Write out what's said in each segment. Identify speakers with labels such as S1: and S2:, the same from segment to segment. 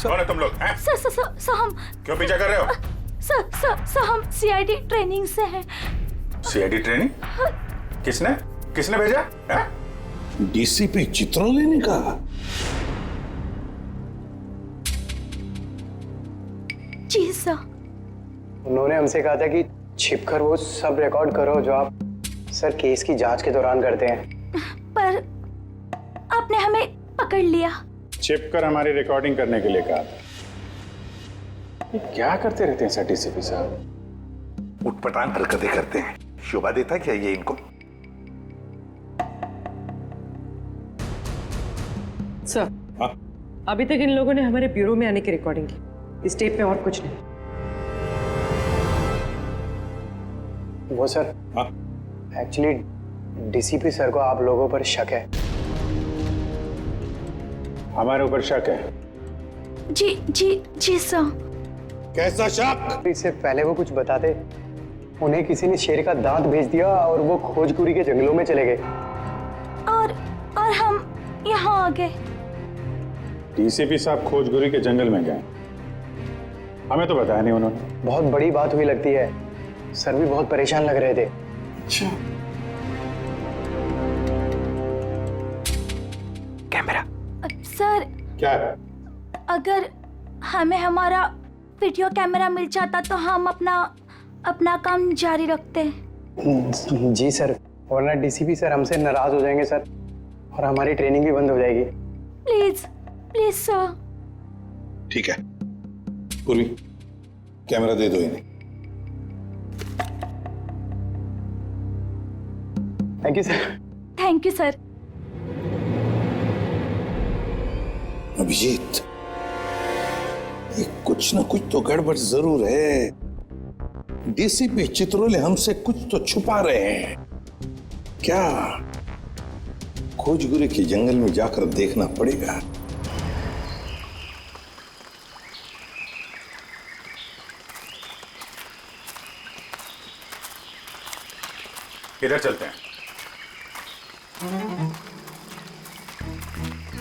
S1: कौन है तुम लोग?
S2: सर हम
S1: क्यों पीछा कर रहे हो?
S2: सर हम सीआईडी ट्रेनिंग से हैं।
S1: CID training? किसने किसने भेजा है?
S3: डीसीपी चित्रोले ने कहा।
S2: जी सर।
S4: उन्होंने हमसे कहा था कि छिपकर वो सब रिकॉर्ड करो जो आप सर केस की जांच के दौरान करते हैं।
S2: पर आपने हमें पकड़ लिया।
S3: छिपकर हमारी रिकॉर्डिंग करने के लिए कहा था। ये क्या करते रहते हैं सर डीसीपी साहब?
S1: उटपटांग हरकतें करते हैं। शोभा देता क्या ये इनको?
S5: सर,
S3: हाँ?
S5: अभी तक इन लोगों ने हमारे ब्यूरो में आने की रिकॉर्डिंग की। इस टेप पे और कुछ नहीं।
S4: वो सर,
S3: हाँ?
S4: एक्चुअली डीसीपी सर को आप लोगों पर शक है।
S3: हमारे ऊपर शक है?
S2: जी सर।
S3: कैसा शक?
S4: इससे पहले वो कुछ बताते, उन्हें किसी ने शेर का दांत भेज दिया और वो खोजकुरी के जंगलों में चले गए।
S2: और हम यहाँ आ गए।
S3: डीसीपी साहब खोजगुरी के जंगल में गए? हमें तो बताया नहीं उन्होंने।
S4: बहुत बड़ी बात हुई लगती है। सर भी बहुत परेशान लग रहे थे।
S3: अच्छा।
S4: कैमरा
S2: सर,
S3: क्या है?
S2: अगर हमें हमारा वीडियो कैमरा मिल जाता तो हम अपना काम जारी रखते।
S4: जी सर, वरना डीसीपी सर हमसे नाराज हो जाएंगे सर, और हमारी ट्रेनिंग भी बंद हो जाएगी।
S2: Please sir.
S3: ठीक है पूर्वी, कैमरा दे दो इन्हें।
S4: Thank you sir.
S2: Thank you sir.
S3: Abhijit, ये कुछ ना कुछ तो गड़बड़ जरूर है। डीसीपी चित्रोले हमसे कुछ तो छुपा रहे हैं। क्या? खोजगुरी के जंगल में जाकर देखना पड़ेगा।
S1: किधर चलते हैं?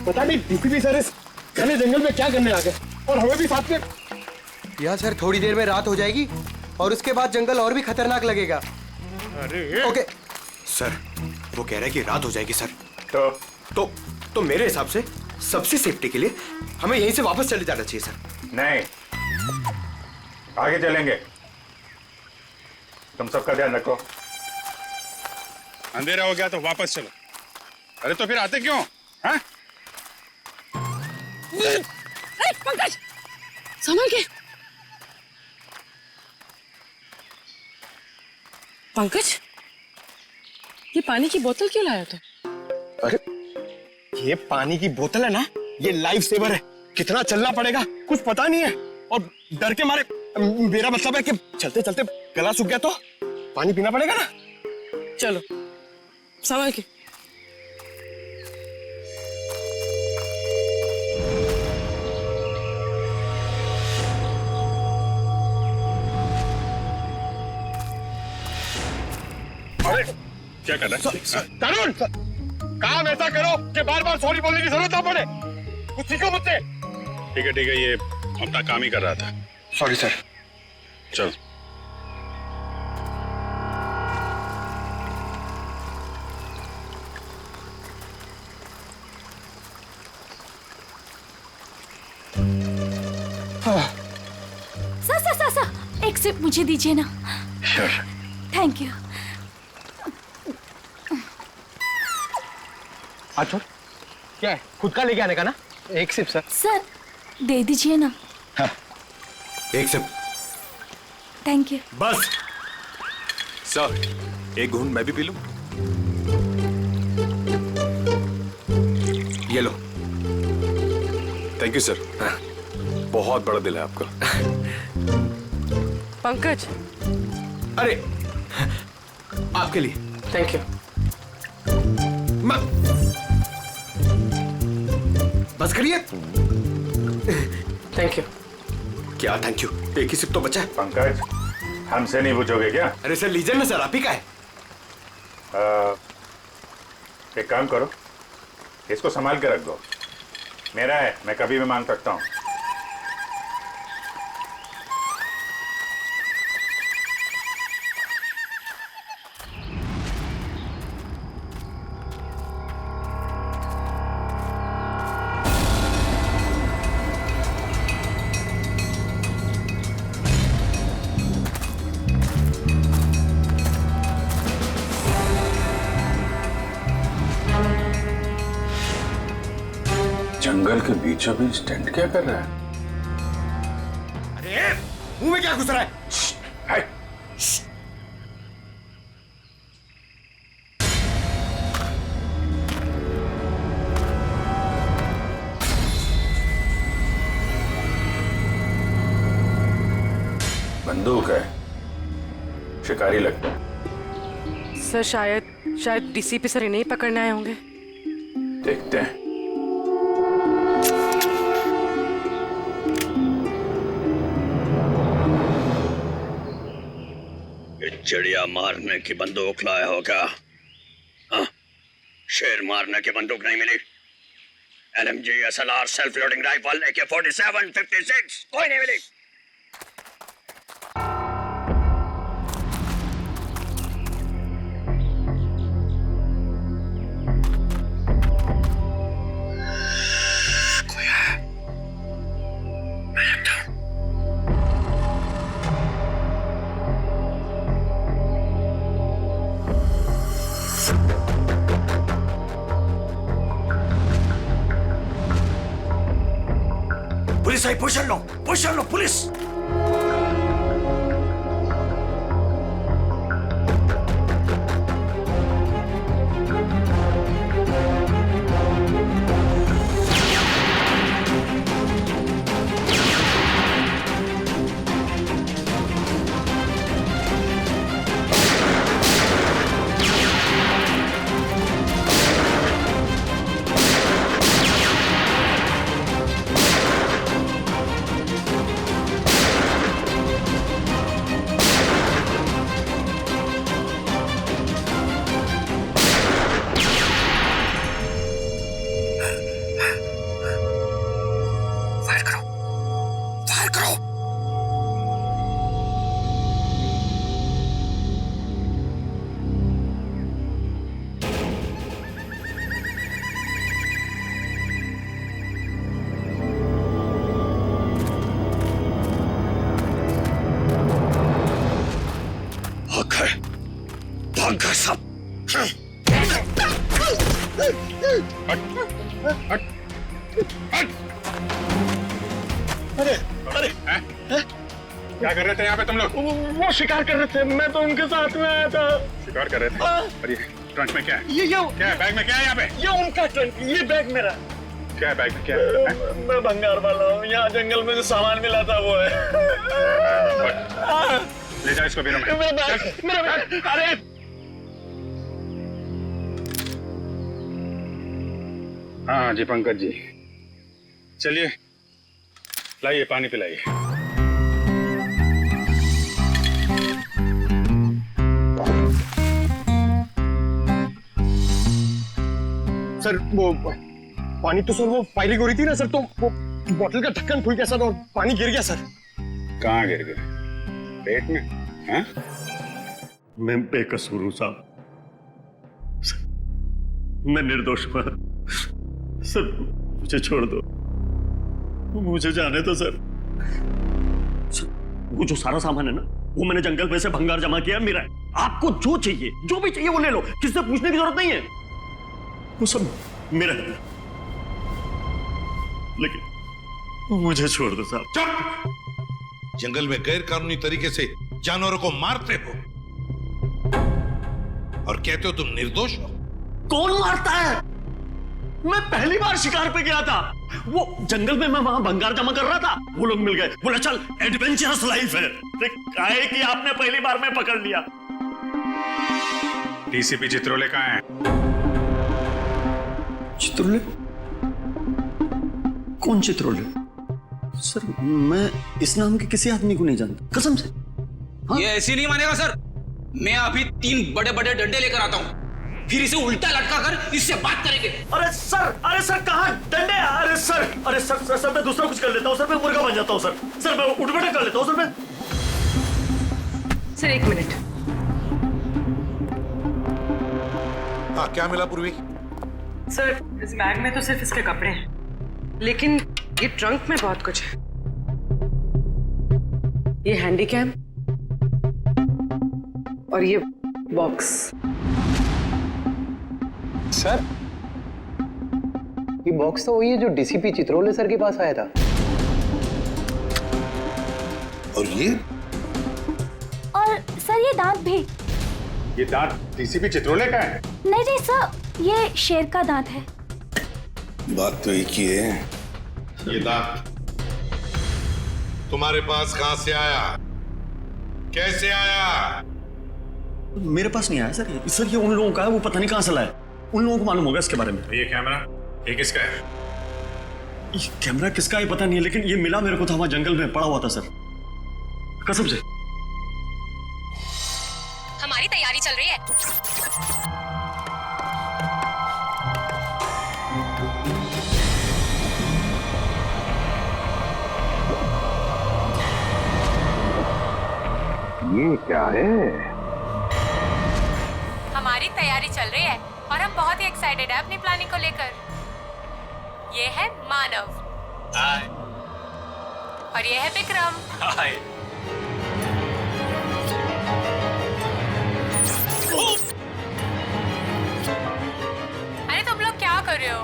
S6: पता नहीं डीसीपी सर इस घने जंगल में क्या करने आ गए, और हमें भी साथ में।
S7: यहाँ सर थोड़ी देर में रात हो जाएगी और उसके बाद जंगल और भी खतरनाक लगेगा।
S6: अरे
S7: ओके
S6: सर, वो कह रहे हैं कि रात हो जाएगी सर।
S1: तो
S6: मेरे हिसाब से सबसे सेफ्टी के लिए हमें यहीं से वापस चले जाना चाहिए सर।
S1: नहीं, आगे चलेंगे। तुम सबका ध्यान रखो।
S3: अंधेरा हो गया तो वापस चलो। अरे तो फिर आते क्यों? हाँ?
S5: पंकज, संभल के। पंकज, ये पानी की बोतल क्यों लाया तू?
S6: अरे ये पानी की बोतल है ना, ये लाइफ सेवर है। कितना चलना पड़ेगा कुछ पता नहीं है, और डर के मारे, मेरा मतलब है कि चलते चलते गला सूख गया तो पानी पीना पड़ेगा ना।
S5: चलो संभल के।
S3: अरे क्या कर रहा है?
S6: तरुण, काम ऐसा करो कि बार बार सॉरी बोलने की जरूरत ना पड़े। कुछ सीखो मुझसे।
S3: ठीक है, ये अपना काम ही कर रहा था।
S6: Sorry sir.
S3: चल।
S2: सर, एक सिप मुझे दीजिए ना। Thank you.
S6: अच्छा, क्या है? खुद का लेके आने का ना?
S4: एक सिप सर।
S2: सर, दे दीजिए ना।
S6: हाँ, एक सिप।
S2: Thank you.
S6: बस
S1: सर, एक घूंट मैं भी पी लूं?
S6: ये लो।
S1: Thank you sir. बहुत बड़ा दिल है आपका।
S5: पंकज,
S6: अरे आपके लिए।
S5: Thank you.
S6: बस करिए।
S5: Thank you.
S6: क्या थैंक यू? एक ही सिप तो बचा है।
S1: पंकज, हमसे नहीं पूछोगे क्या?
S6: अरे सर लीजिए ना सर, आप ही का है।
S1: एक काम करो, इसको संभाल के रख दो। मेरा है, मैं कभी भी मांग सकता हूँ। के बीचों बीच टेंट क्या कर रहा है?
S6: अरे मुंह में क्या घुस रहा है?
S1: हाय! बंदूक है, शिकारी लगता है।
S5: सर शायद डीसीपी सर इन्हें ही पकड़ने आए होंगे।
S1: देखते हैं।
S8: ये चिड़िया मारने की बंदूक लाया होगा। हाँ? शेर मारने की बंदूक नहीं मिली। LMG, SLR, self loading rifle, AK-47, 56 कोई नहीं मिली। पुलिस आई, पोजीशन लो पुलिस। भाग गए सब।
S6: अरे अरे
S1: क्या कर रहे थे यहाँ पे तुम लोग?
S6: वो शिकार कर रहे थे, मैं तो उनके साथ में आया था।
S1: शिकार कर रहे थे? और ये ट्रंक में क्या है?
S6: ये
S1: क्या है बैग में? क्या है यहाँ पे?
S6: ये उनका ट्रंक, ये बैग मेरा।
S1: क्या है बैग में? क्या है?
S6: मैं भंगार वाला हूँ, यहाँ जंगल में जो सामान मिला था वो है।
S1: ले जाओ इसको बीरों में।
S6: मेरा बैग। अरे
S1: हाँ जी पंकज जी, चलिए लाइए पानी पिलाइए।
S6: सर वो पानी तो सर वो फायरिंग हो रही थी ना सर, तो वो बोतल का ढक्कन खुल गया सर और पानी गिर गया सर।
S1: कहाँ गिर गए? पेट में? हाँ?
S9: मैं बेकसूर हूं साहब, मैं निर्दोष हूं सर, मुझे छोड़ दो, मुझे जाने दो सर। वो जो सारा सामान है ना, वो मैंने जंगल में से भंगार जमा किया मेरा है। आपको जो चाहिए, जो भी चाहिए वो ले लो, किससे पूछने की जरूरत नहीं है, वो सब मेरा है। लेकिन मुझे छोड़ दो साहब।
S3: चुप! जंगल में गैर कानूनी तरीके से जानवरों को मारते हो और कहते हो तुम निर्दोष हो।
S9: कौन मारता है? मैं पहली बार शिकार पे गया था, वो जंगल में मैं वहां भंगार जमा कर रहा था, वो लोग मिल गए, बोला चल एडवेंचरस लाइफ है। काहे कि आपने पहली बार में पकड़ लिया।
S1: डीसीपी चित्रोले कहाँ है?
S9: चित्रोले? कौन चित्रोले? सर मैं इस नाम के किसी आदमी को नहीं जानता, कसम से। हाँ?
S10: ये ऐसे नहीं मानेगा सर, मैं अभी 3 बड़े बड़े डंडे लेकर आता हूँ, फिर इसे उल्टा लटका कर इससे बात करेंगे।
S9: अरे सर कहाँ डंडे? अरे सर मैं दूसरा कुछ कर लेता हूँ सर, मैं मुर्गा बन जाता हूँ सर मैं उठ बैठक कर लेता हूँ सर मैं।
S5: Sir 1 minute.
S3: हाँ क्या मिला पूर्वी?
S5: सर इस बैग में तो सिर्फ इसके कपड़े हैं, लेकिन ये ट्रंक में बहुत कुछ है। ये हैंडी कैम और ये बॉक्स।
S4: सर ये बॉक्स तो वही है जो डीसीपी चित्रोले सर के पास आया था।
S3: और ये
S2: और सर ये दांत भी।
S1: ये दांत डीसीपी चित्रोले का है?
S2: नहीं नहीं सर, ये शेर का दांत है।
S3: बात तो एक ही है।
S11: ये दांत तुम्हारे पास कहां से आया, कैसे आया?
S9: मेरे पास नहीं आया सर। ये उन लोगों का है, वो पता नहीं कहां से लाया। उन लोगों को मालूम होगा इसके बारे में।
S1: ये कैमरा ये किसका है?
S9: ये कैमरा किसका है पता नहीं है, लेकिन ये मिला मेरे को था वहां जंगल में पड़ा हुआ था सर, कसम से।
S12: हमारी तैयारी चल रही है।
S3: ये क्या है?
S12: हमारी तैयारी चल रही है और हम बहुत ही एक्साइटेड है अपनी प्लानिंग को लेकर। ये है मानव।
S10: हाय।
S12: और ये है विक्रम।
S10: हाय।
S12: अरे तुम लोग क्या कर रहे हो?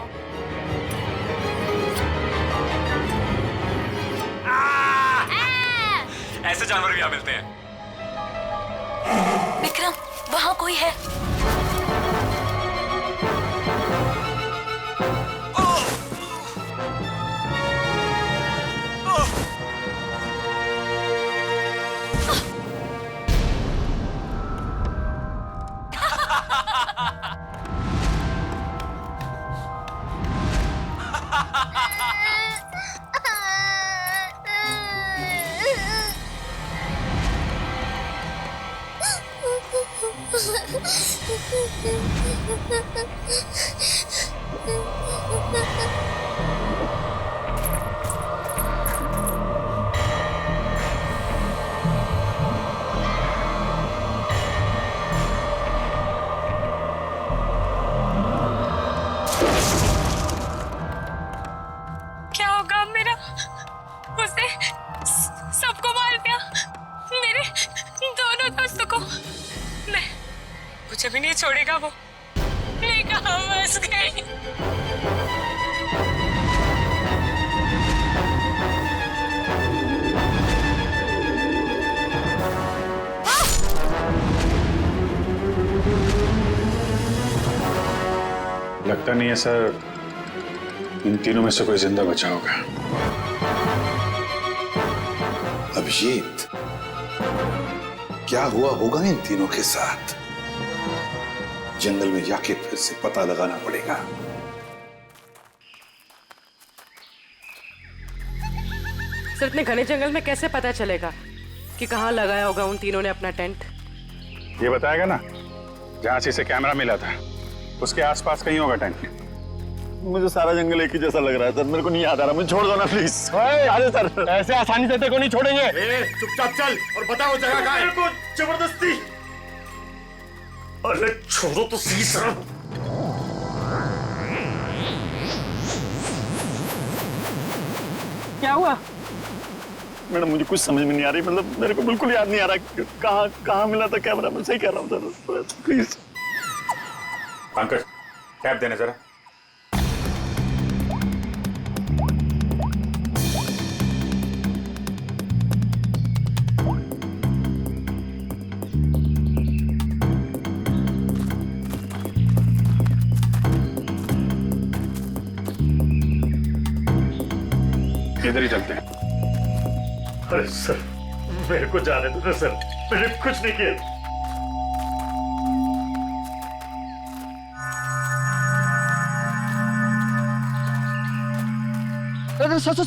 S10: ऐसे जानवर भी यहाँ मिलते हैं।
S2: विक्रम, वहाँ कोई है।
S12: क्या होगा मेरा? उसने सबको मार दिया, मेरे दोनों दोस्तों को। मैं मुझे भी नहीं छोड़ेगा वो। मैं कहाँ फंस गई?
S1: लगता नहीं है सर इन तीनों में से कोई जिंदा बचा होगा।
S3: अभिजीत, क्या हुआ होगा इन तीनों के साथ? जंगल में जाके फिर से पता लगाना पड़ेगा।
S5: सर इतने घने जंगल में कैसे पता चलेगा कि कहाँ लगाया होगा उन तीनों ने अपना टेंट?
S1: ये बताएगा ना, जहां से इसे कैमरा मिला था उसके आसपास कहीं होगा टेंट।
S9: मुझे सारा जंगल एक ही जैसा लग रहा है सर, मेरे को नहीं याद आ रहा। मुझे छोड़ दो ना प्लीज। अरे सर, ऐसे आसानी से तेरे को नहीं छोड़ेंगे।
S11: चुपचाप चल और बताओ जगह कहां है।
S9: को जबरदस्ती। अरे छोड़ो तो सही सर।
S5: क्या हुआ?
S9: मैडम मुझे कुछ समझ में नहीं आ रही, मतलब मेरे को बिल्कुल याद नहीं आ रहा कहाँ मिला था कैमरा। मैं सही कह रहा हूँ सर, प्लीज।
S1: पंकज, कैप देना जरा। इधर ही चलते हैं।
S9: अरे सर, मेरे को जाने दो ना सर, मैंने कुछ नहीं किया। सर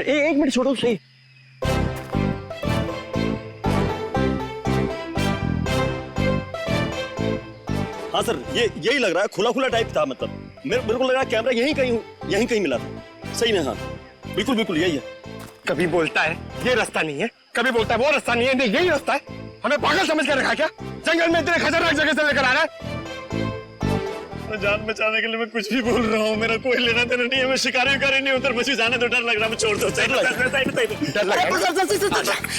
S9: एक मिनट छोड़ो सही। हाँ सर, ये यही लग रहा है, खुला खुला टाइप था। मतलब मेरे को लग रहा है कैमरा यहीं कहीं मिला था। सही ना? हाँ बिल्कुल बिल्कुल यही है।
S6: कभी बोलता है ये रास्ता नहीं है, कभी बोलता है वो रास्ता नहीं है। नहीं, यही रास्ता है। हमें पागल समझ कर रखा क्या? जंगल में इतने खतरनाक जगह से लेकर आ रहा है।
S9: जान बचाने के लिए मैं कुछ भी बोल रहा हूँ, मेरा कोई लेना देना नहीं है। मैं शिकारी नहीं उधर, मुझे जाने तो डर लग रहा है। मैं छोड़ दो। डर लग रहा है।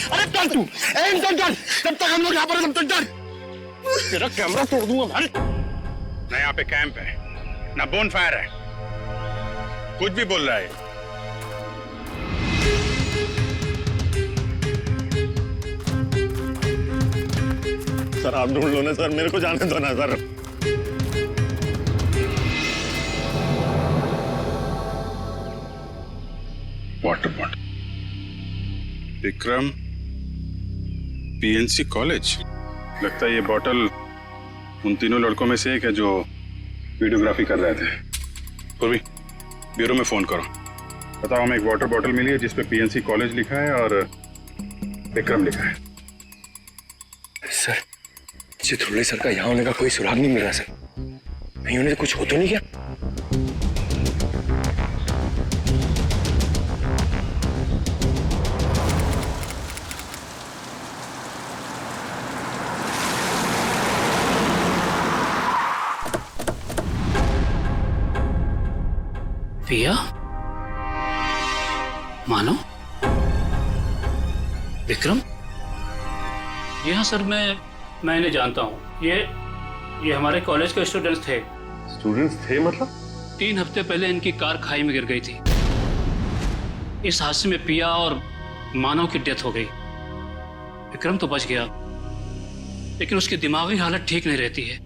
S6: अरे डर तू, डर। जब तक हम लोग यहाँ पर, तब तक डर। तेरा कैमरा तोड़ दूंगा भाई।
S1: मैं यहाँ पे कैंप है, ना बोन फायर है, कुछ भी बोल रहा है।
S9: सर आप ढूंढ लो ना सर, मेरे को जाने दो ना sir.
S1: Water bottle, Vikram PNC college. लगता है ये बॉटल उन तीनों लड़कों में से एक है जो वीडियोग्राफी कर रहे थे। पूर्वी, ब्यूरो में फोन करो, बताओ हमें एक वाटर बॉटल मिली है जिसपे पीएनसी कॉलेज लिखा है और विक्रम लिखा है।
S6: सर, चित्रोले सर का यहाँ होने का कोई सुराग नहीं मिल रहा सर। कहीं उन्हें कुछ हो तो नहीं क्या?
S10: पिया, मानो, विक्रम? जी हाँ सर, मैं इन्हें जानता हूँ। ये हमारे कॉलेज के स्टूडेंट्स थे।
S9: स्टूडेंट्स थे मतलब?
S10: 3 हफ्ते पहले इनकी कार खाई में गिर गई थी। इस हादसे में पिया और मानव की डेथ हो गई। विक्रम तो बच गया, लेकिन उसकी दिमागी हालत ठीक नहीं रहती है।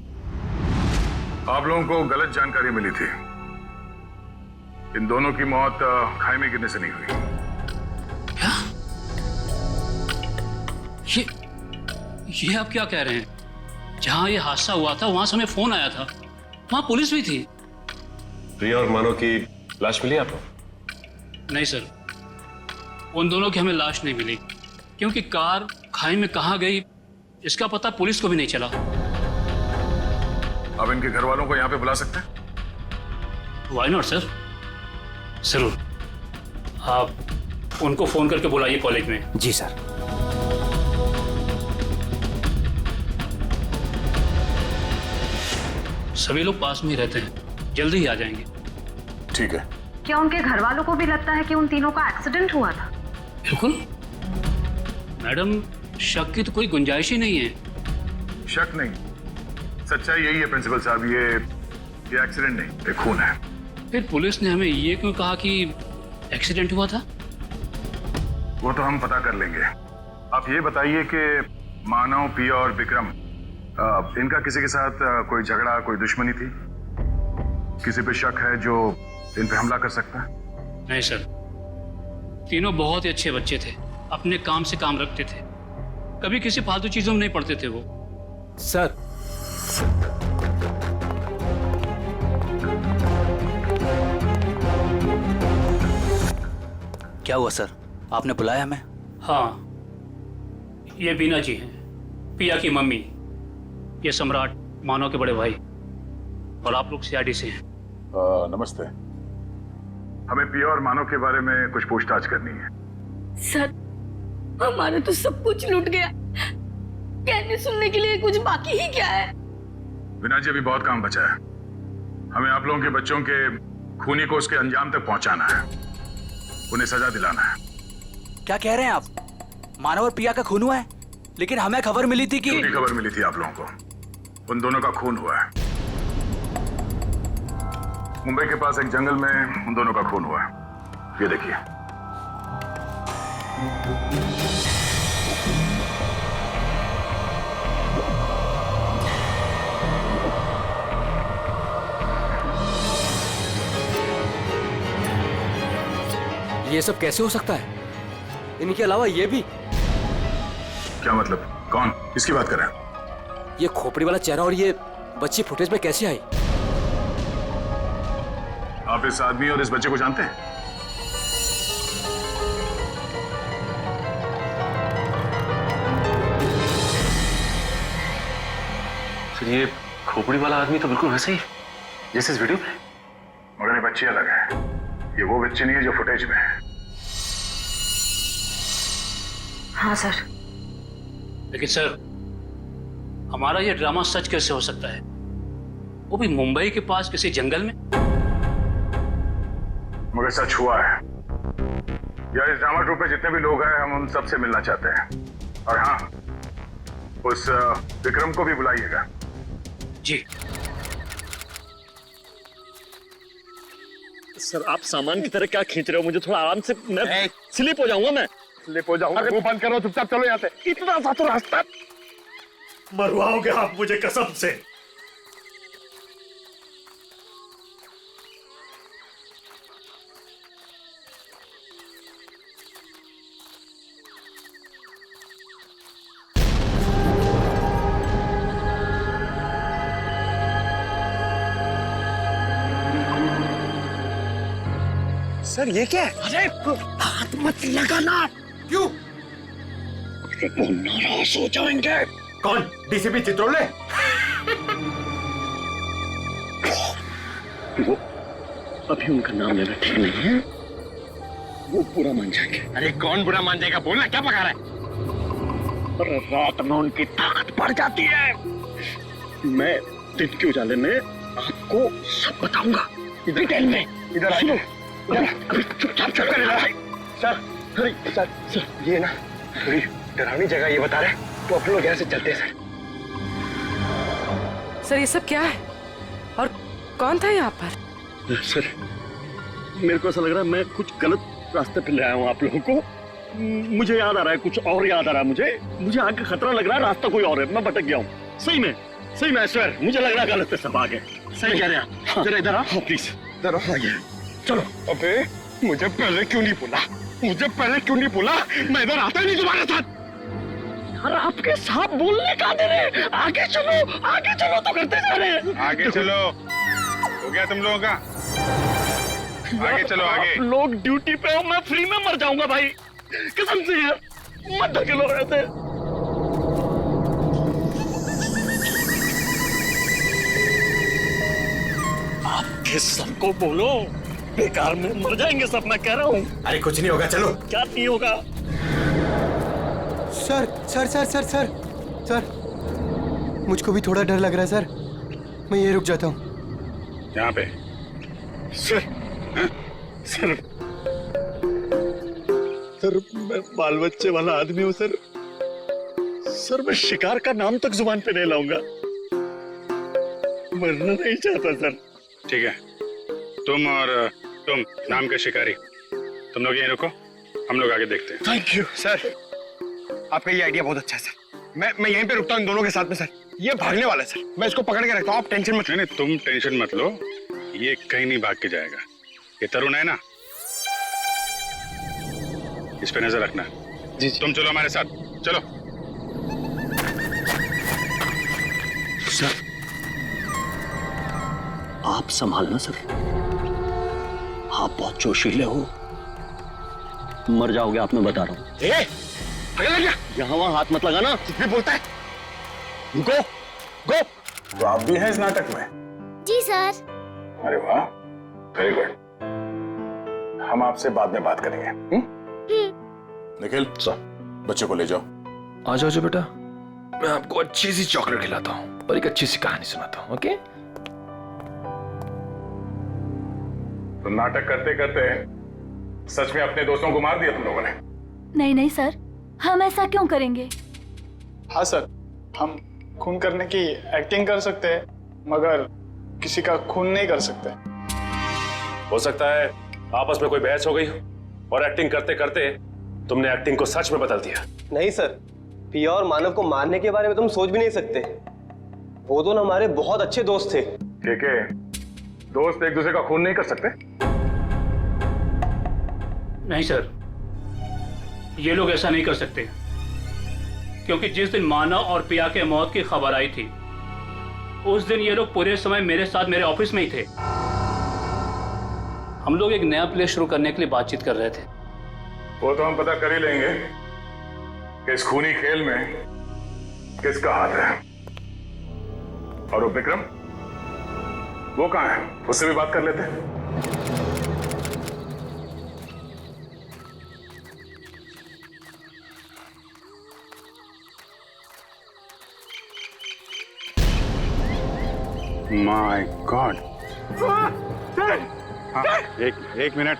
S1: आप लोगों को गलत जानकारी मिली थी। इन दोनों की मौत खाई में गिरने से नहीं हुई।
S10: क्या? ये आप क्या कह रहे हैं? जहां ये हादसा हुआ था वहां से हमें फोन आया था, वहां पुलिस भी थी।
S9: प्रिया और मानो की लाश मिली आपको?
S10: नहीं सर, उन दोनों की हमें लाश नहीं मिली, क्योंकि कार खाई में कहां गई इसका पता पुलिस को भी नहीं चला।
S1: अब इनके घर वालों को यहाँ पे बुला सकते हैं?
S10: व्हाई नॉट सर, जरूर। आप उनको फोन करके बुलाइए कॉलेज में।
S7: जी सर।
S10: सभी लोग पास में ही रहते हैं, जल्दी ही आ जाएंगे।
S1: ठीक है।
S5: क्या उनके घर वालों को भी लगता है कि उन तीनों का एक्सीडेंट हुआ था?
S10: बिल्कुल मैडम, शक की तो कोई गुंजाइश ही नहीं है।
S1: शक नहीं, सच्चाई यही है प्रिंसिपल साहब, ये एक्सीडेंट नहीं, ये खून है।
S10: फिर पुलिस ने हमें ये क्यों कहा कि एक्सीडेंट हुआ था?
S1: वो तो हम पता कर लेंगे। आप ये बताइए कि मानव, पिया और विक्रम, इनका किसी के साथ कोई झगड़ा, कोई दुश्मनी थी? किसी पे शक है जो इन पे हमला कर सकता है?
S10: नहीं सर, तीनों बहुत ही अच्छे बच्चे थे, अपने काम से काम रखते थे, कभी किसी फालतू चीजों में नहीं पड़ते थे वो।
S7: सर,
S13: क्या हुआ सर, आपने बुलाया हमें?
S10: हाँ, ये बीना जी हैं, पिया की मम्मी। ये सम्राट, मानव के बड़े भाई, और आप लोग सीआईडी से हैं।
S1: नमस्ते। हमें पिया और मानव के बारे में कुछ पूछताछ करनी है।
S12: सर, हमारा तो सब कुछ लूट गया, कहने सुनने के लिए कुछ बाकी ही क्या है?
S1: बिना जी, अभी बहुत काम बचा है। हमें आप लोगों के बच्चों के खूनी को उसके अंजाम तक पहुंचाना है, उन्हें सजा दिलाना है।
S13: क्या कह रहे हैं आप? मानव और पिया का खून हुआ है, लेकिन हमें खबर मिली थी कि...
S1: झूठी खबर मिली थी आप लोगों को। उन दोनों का खून हुआ है। मुंबई के पास एक जंगल में उन दोनों का खून हुआ है। ये देखिए।
S7: ये सब कैसे हो सकता है? इनके अलावा ये भी?
S1: क्या मतलब? कौन? किसकी बात कर रहे हैं?
S7: ये खोपड़ी वाला चेहरा और ये बच्ची फुटेज में कैसे आई?
S1: आप इस आदमी और इस बच्चे को जानते हैं?
S9: सर, ये खोपड़ी वाला आदमी तो बिल्कुल वैसे ही जैसे इस वीडियो में,
S1: मगर ये बच्ची अलग है। ये वो बच्ची नहीं है जो फुटेज में है।
S5: हाँ सर।
S10: लेकिन सर, हमारा ये ड्रामा सच कैसे हो सकता है, वो भी मुंबई के पास किसी जंगल में?
S1: मगर सच हुआ है। यार, इस ड्रामा ट्रूप में जितने भी लोग हैं, हम उन सबसे मिलना चाहते हैं। और हाँ, उस विक्रम को भी बुलाइएगा।
S10: जी।
S9: सर आप सामान की तरह क्या खींच रहे हो? मुझे थोड़ा आराम से, मैं स्लिप हो जाऊंगा। मैं
S6: स्लिप हो जाऊंगा? मुंह बंद करो, चुपचाप चलो यहाँ से।
S9: इतना सा तो रास्ता। मरवाओगे आप मुझे कसम से।
S6: सर ये क्या है?
S9: अरे हाथ मत लगाना।
S6: क्यों?
S9: वो नाराज हो जाएंगे।
S6: कौन? डीसीपी चित्रोले?
S9: वो अभी उनका नाम लेना ठीक नहीं है, वो बुरा मान जाएंगे।
S6: अरे कौन बुरा मान जाएगा? बोलना, क्या पका रहा है?
S9: और रात में उनकी ताकत बढ़ जाती है। मैं दिन के उजाले में आपको सब बताऊंगा डिटेल में।
S6: इधर आइए।
S9: चुपचाप चल कर
S6: सर, सर ये ना थोड़ी डरावनी जगह ये बता रहे, तो अपन लोग यहाँ से चलते हैं
S5: सर ये सब क्या है और कौन था यहाँ पर?
S9: सर मेरे को ऐसा लग रहा है मैं कुछ गलत रास्ते पे ले आया हूँ आप लोगों को। मुझे याद आ रहा है, कुछ और याद आ रहा है मुझे आगे खतरा लग रहा है, रास्ता कोई और है, मैं भटक गया हूँ। सही में सर मुझे लग रहा है गलत पे सब आगे। सही कह रहे हैं। जरा इधर आओ प्लीज, इधर आओ। आइए चलो।
S6: अबे मुझे पहले क्यों नहीं बोला? मैं इधर आता ही नहीं तुम्हारे साथ।
S9: यार आपके साथ बोलने का दे रहे, आगे चलो तो करते जा रहे हैं।
S1: आगे चलो, हो गया तुम लोगों का? आगे चलो आगे।
S9: आप लोग ड्यूटी पे हो, मैं फ्री में मर जाऊंगा भाई, कसम से यार, मत धकेलो ऐसे। आपके सबको बोलो, बेकार में मर जाएंगे सब, मैं कह रहा हूँ।
S6: अरे कुछ नहीं होगा, चलो।
S9: क्या नहीं होगा?
S7: सर मुझको भी थोड़ा डर लग रहा है सर, मैं ये रुक जाता हूँ
S1: यहाँ पे।
S9: सर मैं बाल बच्चे वाला आदमी हूँ सर। मैं शिकार का नाम तक जुबान पे नहीं लाऊंगा, मरना नहीं चाहता सर।
S1: ठीक है, तुम और तुम नाम के शिकारी, तुम लोग यहीं रुको, हम लोग आगे देखते हैं।
S6: थैंक यू सर, आपका ये आइडिया बहुत अच्छा है सर। मैं यहीं पे रुकता हूँ इन दोनों के साथ में सर। ये भागने वाला है सर, मैं इसको पकड़ के रखता हूँ, आप टेंशन मत।
S1: नहीं, तुम टेंशन मत लो, ये कहीं नहीं भाग के जाएगा। ये तरुण है ना, इस पे नजर रखना।
S6: जी।
S1: तुम चलो हमारे साथ, चलो।
S9: सर आप संभालना सर, आप बहुत जोशीले हो, मर जाओगे आप, मैं बता रहा हूँ। यहाँ वहां हाथ मत लगाना,
S6: कुछ भी बोलता है। गो।
S3: तो आप भी हैं इस नाटक में?
S12: जी सर।
S3: अरे वाह, वेरी गुड। हम आपसे बाद में बात करेंगे। निखिल, बच्चे को ले जाओ।
S14: आ जाओ बेटा, मैं आपको अच्छी सी चॉकलेट खिलाता हूँ और एक अच्छी सी कहानी सुनाता हूँ। ओके?
S3: तो नाटक करते करते सच में अपने दोस्तों को मार दिया तुम लोगों ने?
S2: नहीं सर, हम ऐसा क्यों करेंगे?
S15: हाँ सर, हम खून करने की एक्टिंग कर सकते हैं, मगर किसी का खून नहीं कर सकते।
S16: हो सकता है आपस में कोई बहस हो गई और एक्टिंग करते करते तुमने एक्टिंग को सच में बदल दिया।
S4: नहीं सर, पिया और मानव को मारने के बारे में तुम सोच भी नहीं सकते। वो दोनों हमारे बहुत अच्छे दोस्त थे।
S3: ठीक है, दोस्त एक दूसरे का खून नहीं कर सकते?
S10: नहीं सर, ये लोग ऐसा नहीं कर सकते, क्योंकि जिस दिन मानव और पिया के मौत की खबर आई थी, उस दिन ये लोग पूरे समय मेरे साथ मेरे ऑफिस में ही थे। हम लोग एक नया प्ले शुरू करने के लिए बातचीत कर रहे थे।
S3: वो तो हम पता कर ही लेंगे कि इस खूनी खेल में किसका हाथ है। और वो विक्रम, वो कहाँ है? उससे भी बात कर लेते हैं।
S1: My God. एक मिनट।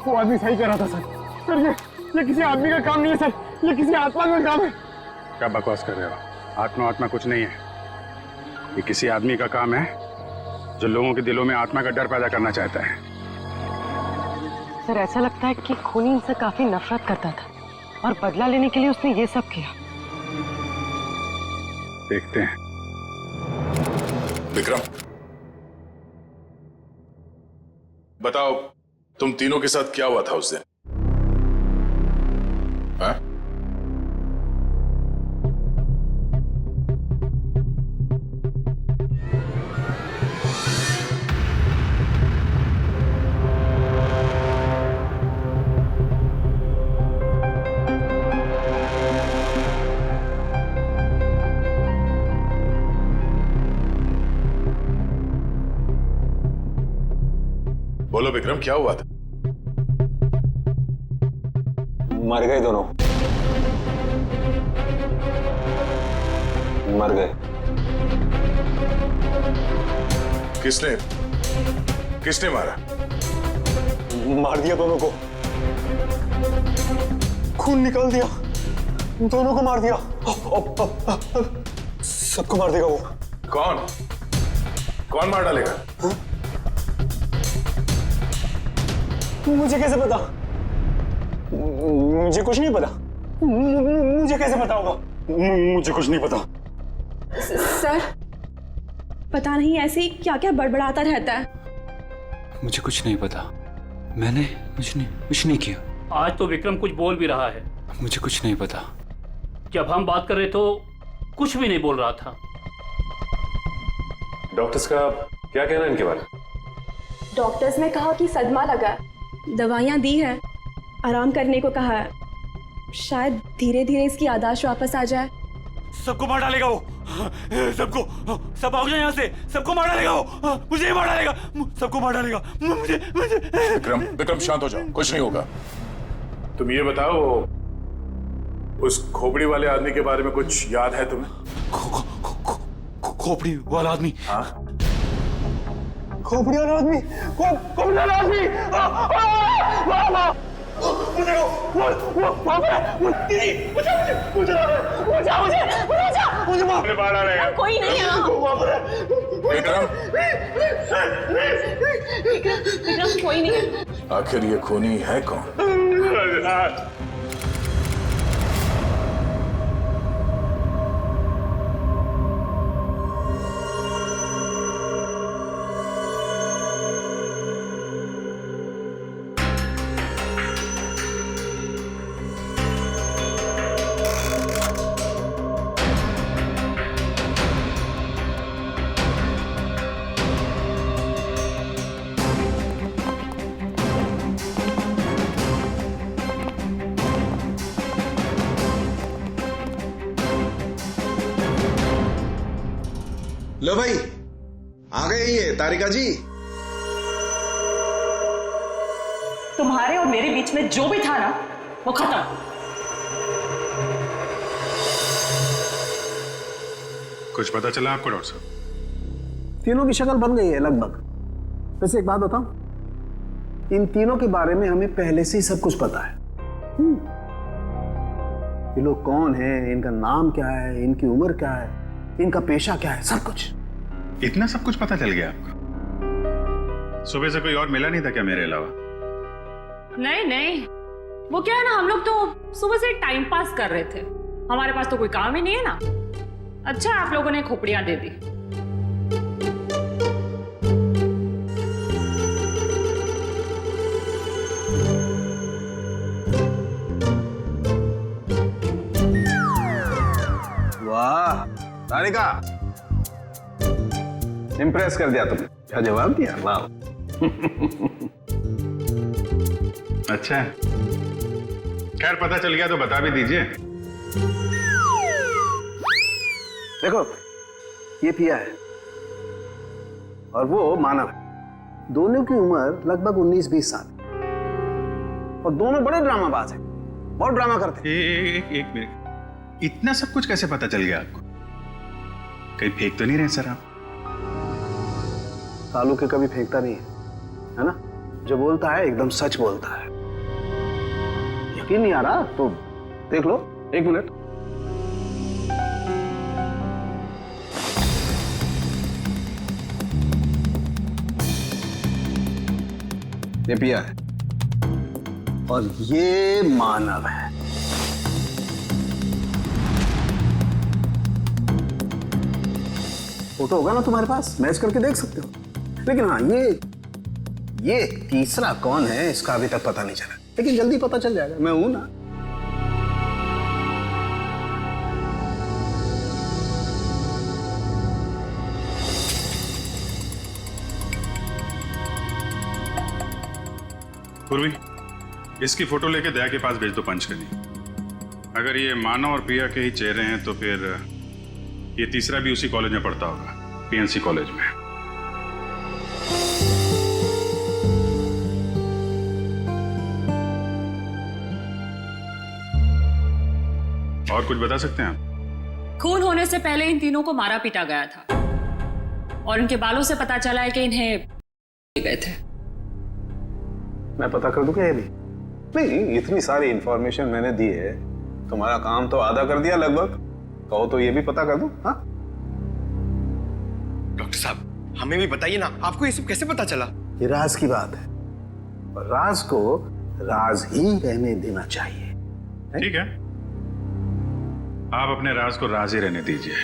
S6: वो आदमी सही कह रहा था सर। सर ये किसी आदमी का काम नहीं है सर, ये किसी आत्मा का काम है।
S1: क्या बकवास कर रहे हो? आत्मा आत्मा कुछ नहीं है। ये किसी आदमी का काम है जो लोगों के दिलों में आत्मा का डर पैदा करना चाहता है।
S5: सर ऐसा लगता है कि खूनी इनसे काफी नफरत करता था और बदला लेने के लिए उसने ये सब किया।
S1: देखते हैं।
S3: विक्रम, बताओ तुम तीनों के साथ क्या हुआ था उस दिन? हाँ? बोलो विक्रम, क्या हुआ था?
S17: मर गए दोनों, मर गए।
S3: किसने मारा?
S17: मार दिया दोनों को, खून निकाल दिया, दोनों को मार दिया। सबको मार देगा वो।
S3: कौन मार डालेगा?
S17: मुझे कैसे पता? मुझे कुछ नहीं पता। मुझे कैसे पता होगा? मुझे कुछ नहीं पता।
S12: सर पता नहीं ऐसे ही क्या क्या बड़बड़ाता रहता है।
S13: मुझे कुछ नहीं पता, मैंने कुछ नहीं किया।
S10: आज तो विक्रम कुछ बोल भी रहा है।
S13: मुझे कुछ नहीं पता।
S10: जब हम बात कर रहे तो कुछ भी नहीं बोल रहा था।
S16: डॉक्टर्स का क्या कहना है इनके बारे में?
S12: डॉक्टर्स ने कहा कि सदमा लगा, दवाइयां दी है, आराम करने को कहा है। शायद धीरे धीरे इसकी याददाश्त वापस आ जाए।
S13: सबको मार डालेगा वो, सबको, सब भाग जाए यहाँ से, सबको मार डालेगा वो, मुझे ही मार डालेगा, सबको मार डालेगा, मुझे।
S3: विक्रम शांत हो जाओ, कुछ नहीं होगा। तुम ये बताओ, उस खोपड़ी वाले आदमी के बारे में कुछ याद है तुम्हें?
S13: खोपड़ी वाला आदमी?
S3: हाँ,
S17: खोपड़ी वाला आदमी, खोपड़ी वाला आदमी।
S3: मुझे मार डालेगा।
S12: कोई नहीं है।
S3: विक्रम,
S12: कोई नहीं है।
S3: आखिर ये खूनी है कौन?
S18: लो भाई, आ गए ये तारिका जी।
S5: तुम्हारे और मेरे बीच में जो भी था ना, वो खत्म।
S1: कुछ पता चला आपको डॉक्टर साहब?
S4: तीनों की शक्ल बन गई है लगभग। वैसे एक बात बताऊं, इन तीनों के बारे में हमें पहले से ही सब कुछ पता है। ये लोग कौन हैं, इनका नाम क्या है, इनकी उम्र क्या है, इनका पेशा क्या है, सब कुछ।
S1: इतना सब कुछ पता चल गया आपको? सुबह से कोई और मिला नहीं था क्या मेरे अलावा?
S12: नहीं, वो क्या है ना, हम लोग तो सुबह से टाइम पास कर रहे थे। हमारे पास तो कोई काम ही नहीं है ना। अच्छा आप लोगों ने खोपड़ियां दे दी।
S18: वाह तारिका, इम्प्रेस कर दिया तुमने। क्या जवाब दिया, वाह।
S1: अच्छा, खैर पता चल गया तो बता भी दीजिए।
S4: देखो, ये पिया है और वो मानव है। दोनों की उम्र लगभग 19-20 साल और दोनों बड़े ड्रामाबाज हैं, बहुत ड्रामा करते हैं।
S1: एक मिनट, इतना सब कुछ कैसे पता चल गया आपको? कहीं फेंक तो नहीं रहे सर आप?
S4: तालू के कभी फेंकता नहीं है ना? जो बोलता है एकदम सच बोलता है। यकीन नहीं आ रहा तो देख लो, 1 मिनट। ये पिया है और ये मानव है। फोटो होगा ना तुम्हारे पास, मैच करके देख सकते हो। लेकिन हाँ, ये तीसरा कौन है इसका अभी तक पता नहीं चला, लेकिन जल्दी पता चल जाएगा। मैं हूं ना।
S1: पूर्वी, इसकी फोटो लेके दया के पास भेज दो पंच करनी। अगर ये मानव और प्रिया के ही चेहरे हैं तो फिर ये तीसरा भी उसी कॉलेज में पढ़ता होगा, पीएनसी कॉलेज में। और कुछ बता सकते हैं आप?
S12: खून होने से पहले इन तीनों को मारा पीटा गया था और इनके बालों से पता चला है कि इन्हें गए थे।
S4: मैं पता कर दूं क्या ये भी? नहीं, इतनी सारी इंफॉर्मेशन मैंने दी है, तुम्हारा काम तो आधा कर दिया लगभग। कहो तो ये भी पता कर दूं? हाँ?
S6: डॉक्टर साहब, हमें भी बताइए ना, आपको ये सब कैसे पता चला?
S4: ये राज की बात है और राज को राज ही रहने देना चाहिए।
S1: ठीक है, आप अपने राज को राज ही रहने दीजिए,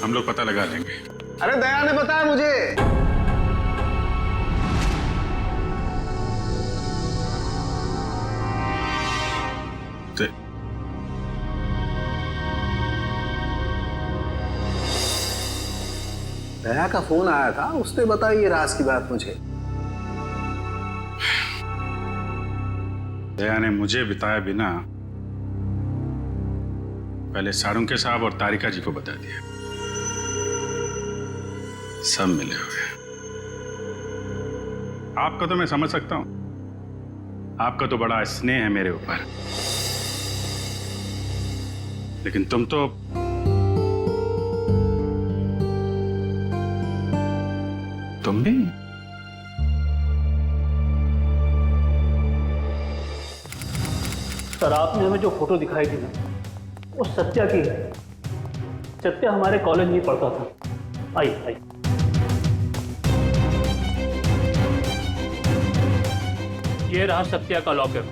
S1: हम लोग पता लगा लेंगे।
S4: अरे दया ने बताया मुझे। दया का फोन आया था, उसने बताई ये राज की बात मुझे।
S1: दया ने मुझे बताया बिना पहले सारुंके साहब और तारिका जी को बता दिया। सब मिले हुए। आपका तो मैं समझ सकता हूं, आपका तो बड़ा स्नेह है मेरे ऊपर, लेकिन तुम तो तुम भी
S10: सर, आपने हमें जो फोटो दिखाई थी ना, वो सत्या की है। सत्या हमारे कॉलेज में पढ़ता था। आई ये रहा सत्या का लॉकर।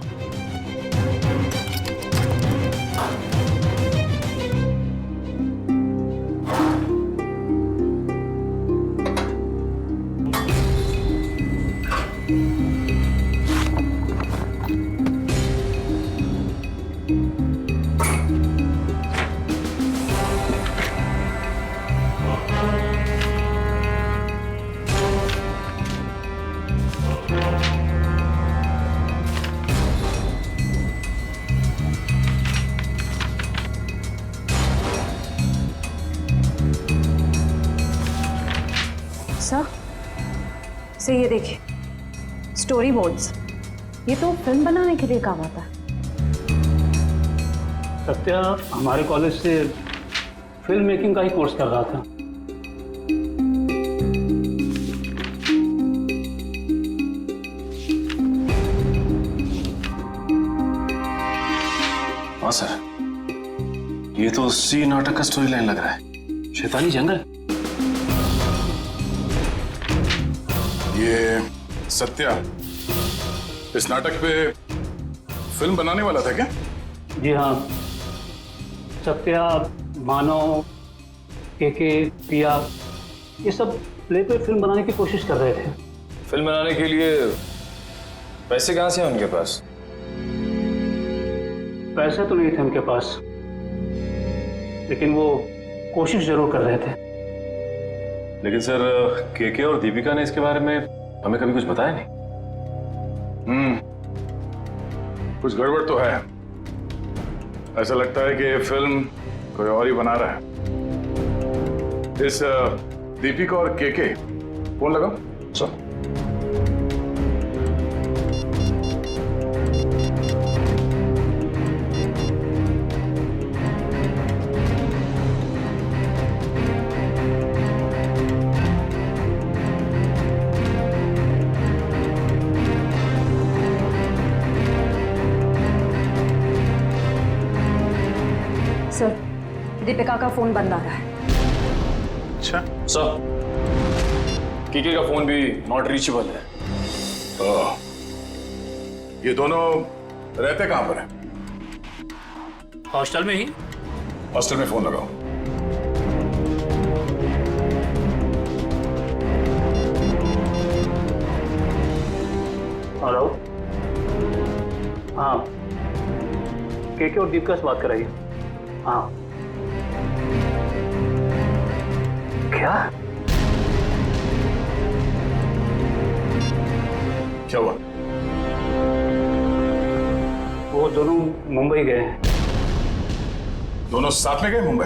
S5: से ये देखिए, स्टोरी बोर्ड्स, ये तो फिल्म बनाने के लिए काम आता है।
S10: सत्या हमारे कॉलेज से फिल्म मेकिंग का ही कोर्स कर रहा था।
S16: हाँ सर, ये तो उसी नाटक का स्टोरी लाइन लग रहा है, शैतानी जंगल।
S3: ये सत्या इस नाटक पे फिल्म बनाने वाला था क्या?
S10: जी हाँ, सत्या, मानव, के पिया, ये सब प्ले पे फिल्म बनाने की कोशिश कर रहे थे।
S14: फिल्म बनाने के लिए पैसे कहाँ से हैं उनके पास?
S10: पैसे तो नहीं थे उनके पास, लेकिन वो कोशिश जरूर कर रहे थे।
S16: लेकिन सर, केके और दीपिका ने इसके बारे में हमें कभी कुछ बताया नहीं।
S3: कुछ गड़बड़ तो है। ऐसा लगता है कि ये फिल्म कोई और ही बना रहा है। इस दीपिका और केके फोन लगाओ। चलो।
S19: दीपिका का फोन बंद आ रहा है।
S1: अच्छा
S15: सर, केके का फोन भी नॉट रीचेबल है।
S3: ये दोनों रहते कहां पर हैं?
S10: हॉस्टल में ही।
S3: हॉस्टल में फोन लगाओ।
S10: हेलो, हाँ, केके और दीपिका से बात कराइए। हाँ, क्या
S3: क्या हुआ?
S10: वो दोनों मुंबई गए हैं।
S3: दोनों साथ में गए मुंबई?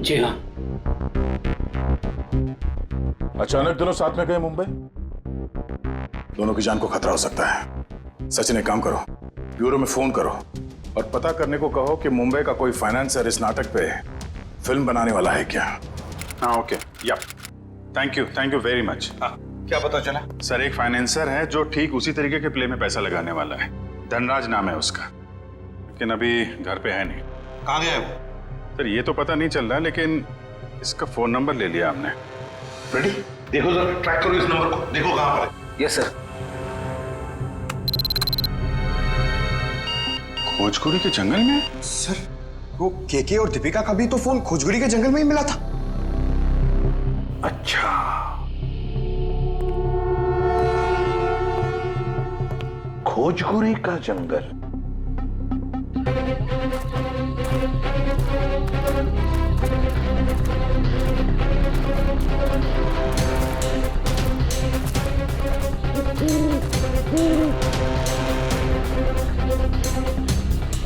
S10: जी हाँ।
S3: अचानक दोनों साथ में गए मुंबई? दोनों की जान को खतरा हो सकता है। सचिन, एक काम करो, ब्यूरो में फोन करो और पता करने को कहो कि मुंबई का कोई फाइनेंसर इस नाटक पे फिल्म बनाने वाला है क्या।
S1: हाँ ओके, या थैंक यू वेरी मच। हाँ,
S18: क्या पता चला?
S1: सर, एक फाइनेंसर है जो ठीक उसी तरीके के प्ले में पैसा लगाने वाला है। धनराज नाम है उसका, लेकिन अभी घर पे है नहीं।
S18: कहाँ गया है वो?
S1: सर, ये तो पता नहीं चल रहा, लेकिन इसका फोन नंबर ले लिया हमने।
S18: रेडी? देखो जरा, ट्रैक करो इस नंबर को, देखो कहाँ पर है।
S7: Yes sir.
S1: खोजकुरी के जंगल में?
S6: सर, वो केके और दीपिका का भी तो फोन खोजगुड़ी के जंगल में ही मिला था।
S18: अच्छा, खोजगुरी का जंगल।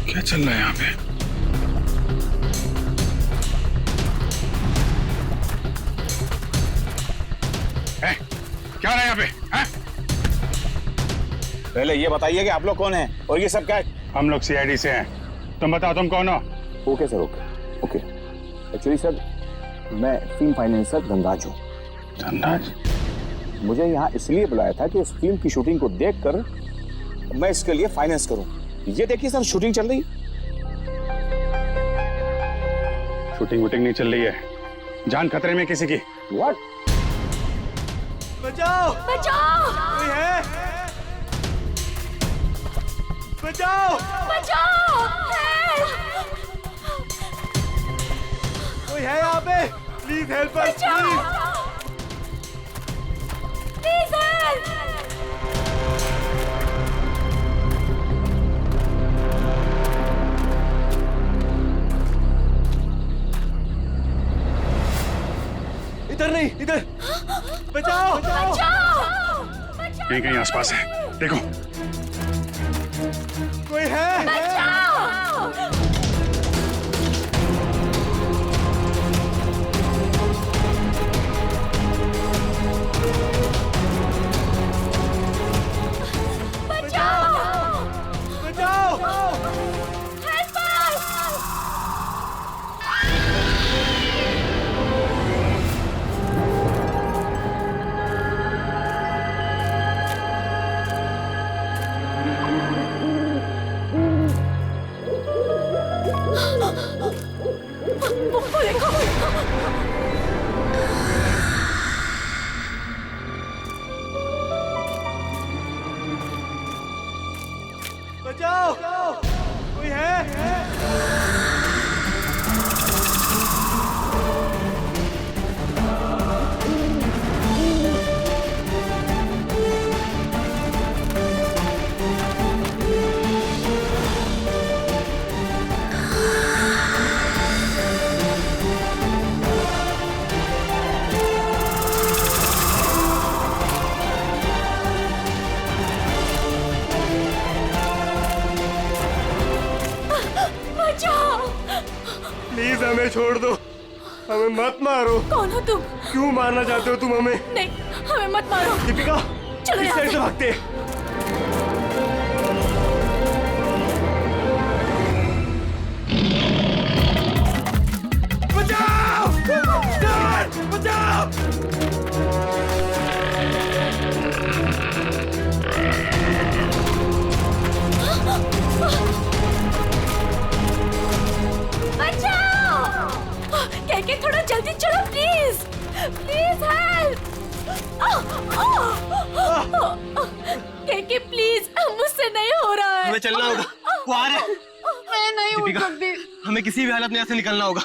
S1: क्या चल रहा है यहाँ पे? क्या हो रहा है यहाँ पे?
S18: पहले ये बताइए कि आप लोग कौन हैं और ये सब क्या है?
S1: हम लोग सीआईडी से हैं। तुम बताओ तुम कौन हो?
S20: Okay sir, okay. Actually sir, मैं फिल्म फाइनेंसर धनराज हूँ।
S1: धनराज?
S20: मुझे यहाँ इसलिए बुलाया था कि इस फिल्म की शूटिंग को देखकर मैं इसके लिए फाइनेंस करूँ। ये देखिए सर, शूटिंग चल रही।
S1: शूटिंग वूटिंग नहीं चल रही है, जान खतरे में किसी की।
S20: व्हाट?
S13: बचाओ!
S2: बचाओ!
S13: कोई है? बचाओ!
S2: बचाओ!
S13: कोई है यहाँ पे? Please help us,
S2: please help!
S13: इधर नहीं, इधर। बचाओ!
S1: कहीं आसपास है, देखो।
S13: कोई है?
S2: बचाओ!
S13: बचाओ! कोई है? प्लीज हमें छोड़ दो, हमें मत मारो।
S2: कौन हो तुम?
S13: क्यों मारना चाहते हो तुम हमें?
S2: नहीं, हमें मत मारो।
S13: दीपिका,
S2: चलो
S13: इस साइड से भागते। बचाओ! बचाओ!
S2: के थोड़ा जल्दी चलो प्लीज, प्लीज हेल्प। के प्लीज, मुझसे नहीं हो रहा है।
S6: हमें चलना होगा, वो आ रहा है।
S12: मैं नहीं उठ
S6: दीपिका,
S12: सकती।
S6: हमें किसी भी हालत में यहाँ से निकलना होगा।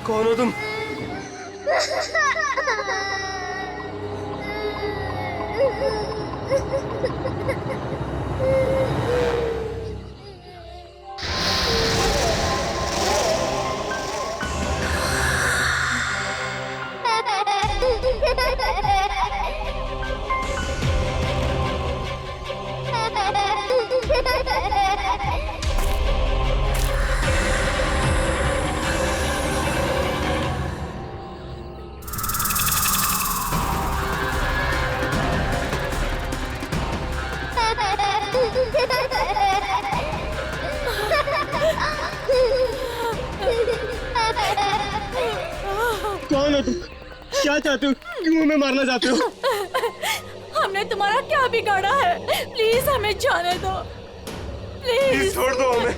S6: कौन हो तुम? कौन हो तुम? क्या चाहते हो? क्यों हमें मारना चाहते हो?
S2: हमने तुम्हारा क्या बिगाड़ा है? प्लीज हमें जाने दो, प्लीज
S6: छोड़ दो हमें।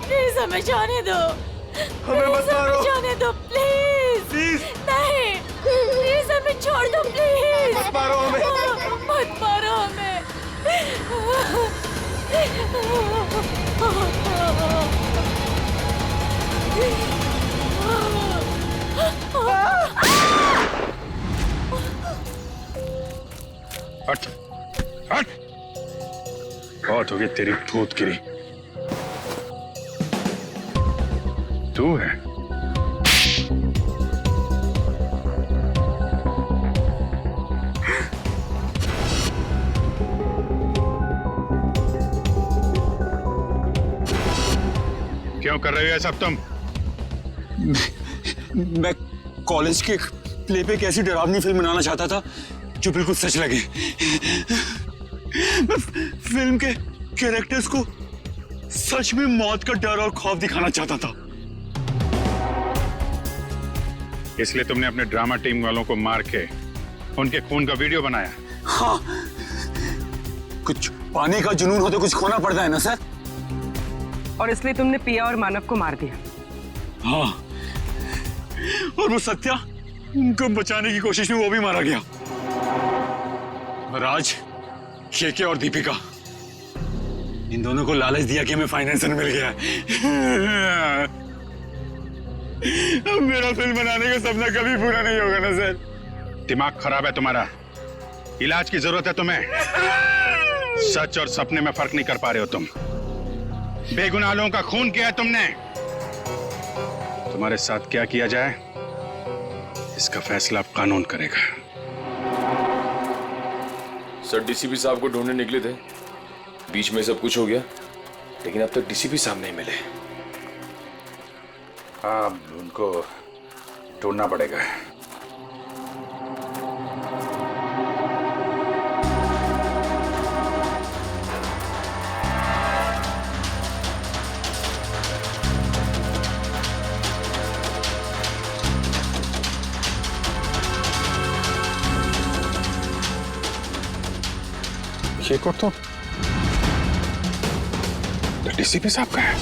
S2: प्लीज हमें जाने दो,
S6: हमें मत मारो।
S2: जाने दो प्लीज। नहीं, प्लीज हमें छोड़ दो प्लीज।
S6: मत मारो हमें।
S2: मत मारो हमें।
S1: हट हट, बहुत हो गई तेरी भूतगिरी। तू है? क्यों कर रहे हो ये सब तुम?
S17: मैं कॉलेज के प्ले पे एक ऐसी डरावनी फिल्म बनाना चाहता था जो बिल्कुल सच लगे। मैं फिल्म के कैरेक्टर्स को सच में मौत का डर और खौफ दिखाना चाहता था।
S1: इसलिए तुमने अपने ड्रामा टीम वालों को मार के उनके खून का वीडियो बनाया?
S17: हाँ, कुछ पाने का जुनून हो तो कुछ खोना पड़ता है ना सर।
S5: और इसलिए तुमने पिया और मानव को मार दिया?
S17: हाँ, और वो सत्या, उनको बचाने की कोशिश में वो भी मारा गया। राज, केके और दीपिका, इन दोनों को लालच दिया कि हमें फाइनेंसर मिल गया। अब मेरा फिल्म बनाने का सपना कभी पूरा नहीं होगा ना सर।
S1: दिमाग खराब है तुम्हारा, इलाज की जरूरत है तुम्हें। सच और सपने में फर्क नहीं कर पा रहे हो तुम। बेगुनाह लोगों का खून किया है तुमने। तुम्हारे साथ क्या किया जाए इसका फैसला अब कानून करेगा।
S14: सर डीसीपी साहब को ढूंढने निकले थे, बीच में सब कुछ हो गया, लेकिन अब तक डीसीपी साहब नहीं मिले।
S1: हाँ, उनको ढूंढना पड़ेगा। ये को तो डीसीपी साहब का है।